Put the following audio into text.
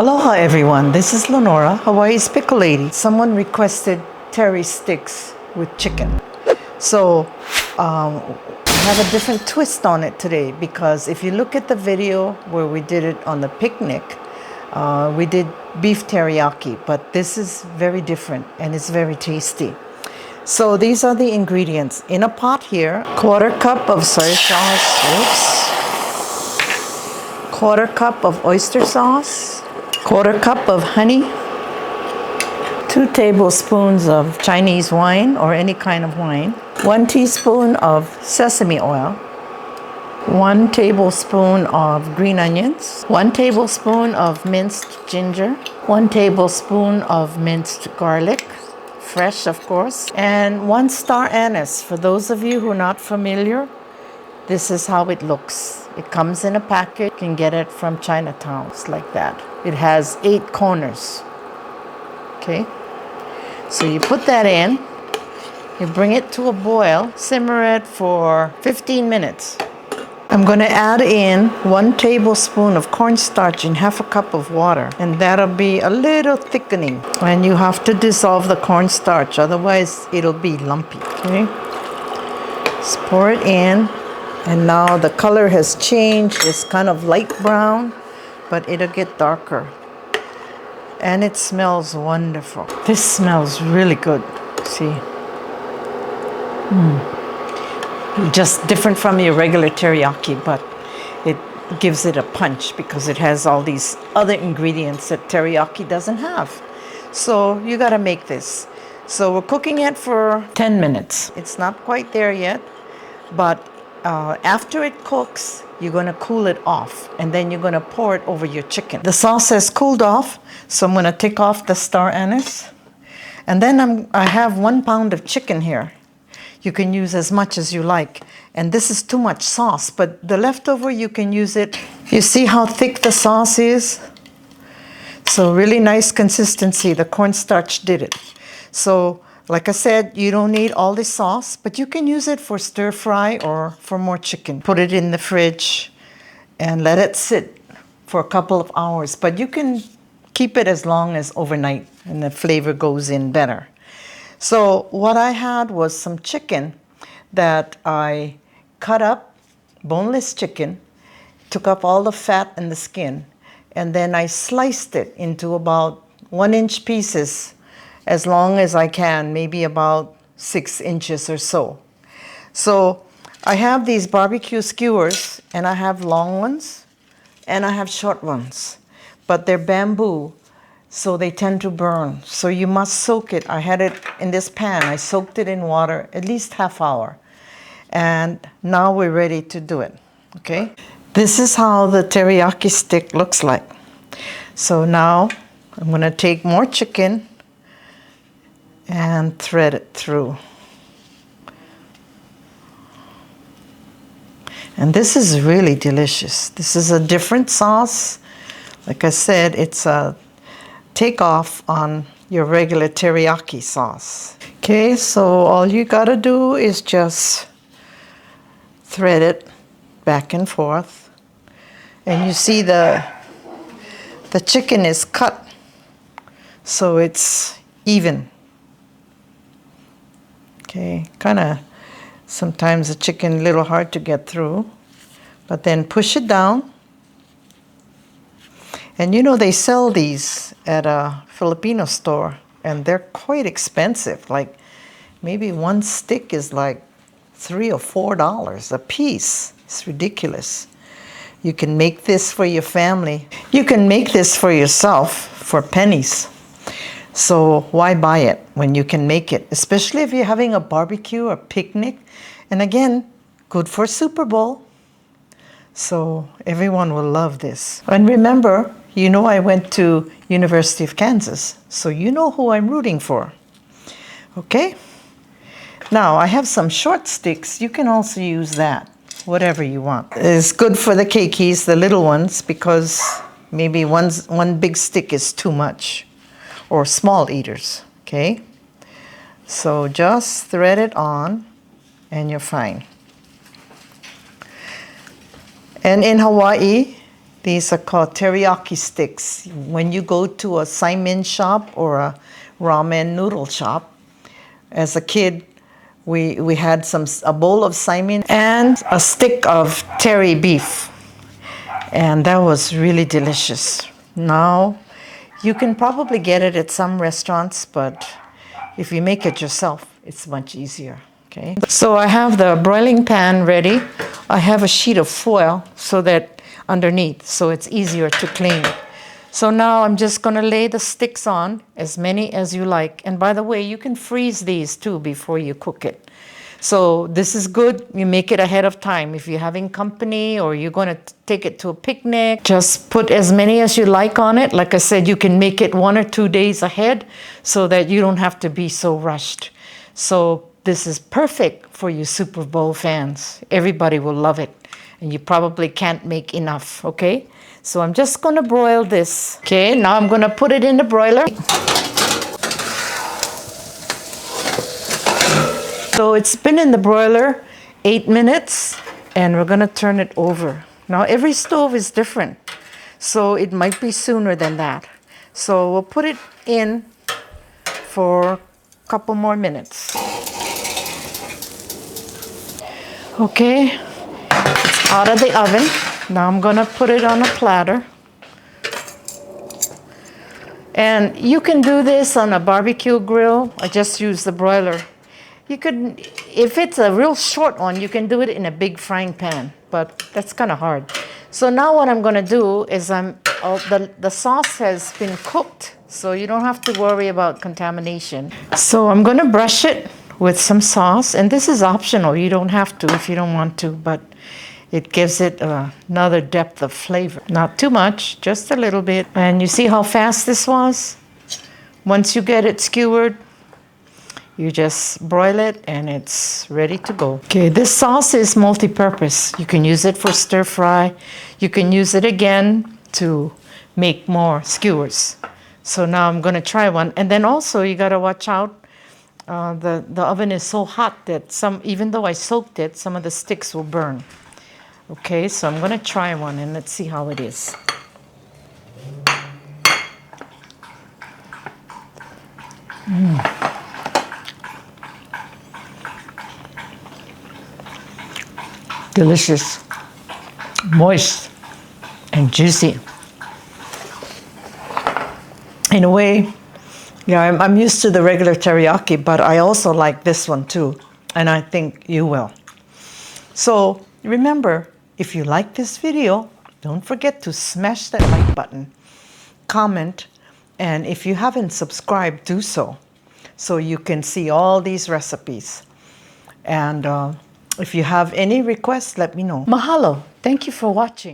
Aloha everyone, this is Lenora, Hawaii's Pickle Lady. Someone requested teri sticks with chicken. So I have a different twist on it today because if you look at the video where we did it on the picnic, we did beef teriyaki, but this is very different and it's very tasty. So these are the ingredients. In a pot here, 1/4 cup of soy sauce, quarter cup of oyster sauce, 1/4 cup of honey, 2 tablespoons of Chinese wine or any kind of wine, 1 teaspoon of sesame oil, 1 tablespoon of green onions, 1 tablespoon of minced ginger, 1 tablespoon of minced garlic, fresh of course, and 1 star anise. For those of you who are not familiar, this is how it looks. It comes in a packet. You can get it from Chinatown. It's like that. It has 8 corners. Okay? So you put that in. You bring it to a boil. Simmer it for 15 minutes. I'm going to add in 1 tablespoon of cornstarch in 1/2 cup of water. And that'll be a little thickening. And you have to dissolve the cornstarch. Otherwise, it'll be lumpy. Okay? Just pour it in. And now the color has changed. It's kind of light brown, but it'll get darker. And it smells wonderful. This smells really good. See? Just different from your regular teriyaki, but it gives it a punch because it has all these other ingredients that teriyaki doesn't have. So you gotta make this. So we're cooking it for 10 minutes. It's not quite there yet, but after it cooks, you're going to cool it off, and then you're going to pour it over your chicken. The sauce has cooled off, so I'm going to take off the star anise. And then I have 1 pound of chicken here. You can use as much as you like. And this is too much sauce, but the leftover, you can use it. You see how thick the sauce is? So really nice consistency. The cornstarch did it. So like I said, you don't need all this sauce, but you can use it for stir fry or for more chicken. Put it in the fridge and let it sit for a couple of hours. But you can keep it as long as overnight and the flavor goes in better. So what I had was some chicken that I cut up, boneless chicken, took up all the fat and the skin, and then I sliced it into about 1-inch pieces as long as I can, maybe about 6 inches or so. So I have these barbecue skewers, and I have long ones, and I have short ones. But they're bamboo, so they tend to burn. So you must soak it. I had it in this pan. I soaked it in water at least ½ hour. And now we're ready to do it, okay? This is how the teriyaki stick looks like. So now I'm gonna take more chicken and thread it through. And this is really delicious. This is a different sauce. Like I said, it's a takeoff on your regular teriyaki sauce. Okay, so all you gotta do is just thread it back and forth. And you see the chicken is cut, so it's even. Okay, kind of sometimes the chicken a little hard to get through, but then push it down. And you know they sell these at a Filipino store, and they're quite expensive. Like maybe 1 stick is like $3 or $4 a piece. It's ridiculous. You can make this for your family. You can make this for yourself for pennies. So why buy it when you can make it? Especially if you're having a barbecue or picnic. And again, good for Super Bowl. So everyone will love this. And remember, you know I went to University of Kansas. So you know who I'm rooting for. Okay? Now I have some short sticks. You can also use that, whatever you want. It's good for the keikis, the little ones, because maybe one big stick is too much. Or small eaters, okay? So just thread it on and you're fine. And in Hawaii, These are called teriyaki sticks. When you go to a Saimin shop or a ramen noodle shop, as a kid, we had a bowl of Saimin and a stick of teri beef. And that was really delicious. Now, you can probably get it at some restaurants, but if you make it yourself, it's much easier. Okay. So I have the broiling pan ready. I have a sheet of foil so that underneath, so it's easier to clean. So now I'm just going to lay the sticks on, as many as you like. And by the way, you can freeze these too before you cook it. So this is good. You make it ahead of time. If you're having company or you're going to take it to a picnic, just put as many as you like on it. Like I said, you can make it 1 or 2 days ahead so that you don't have to be so rushed. So this is perfect for you Super Bowl fans. Everybody will love it. And you probably can't make enough, okay? So I'm just going to broil this. Okay, now I'm going to put it in the broiler. So it's been in the broiler 8 minutes, and we're going to turn it over. Now every stove is different, so it might be sooner than that. So we'll put it in for a couple more minutes. Okay, it's out of the oven. Now I'm going to put it on a platter. And you can do this on a barbecue grill. I just use the broiler. You could, if it's a real short one, you can do it in a big frying pan, but that's kind of hard. So now what I'm going to do is the sauce has been cooked, so you don't have to worry about contamination. So I'm going to brush it with some sauce, and this is optional. You don't have to if you don't want to, but it gives it another depth of flavor. Not too much, just a little bit. And you see how fast this was? Once you get it skewered, you just broil it and it's ready to go. Okay, this sauce is multi-purpose. You can use it for stir fry. You can use it again to make more skewers. So now I'm going to try one. And then also you got to watch out. The oven is so hot that even though I soaked it, some of the sticks will burn. Okay, so I'm going to try one and let's see how it is. Delicious, moist, and juicy. In a way, yeah, I'm used to the regular teriyaki, but I also like this one too, and I think you will. So remember, if you like this video, don't forget to smash that like button, comment, and if you haven't subscribed, do so you can see all these recipes. And if you have any requests, let me know. Mahalo. Thank you for watching.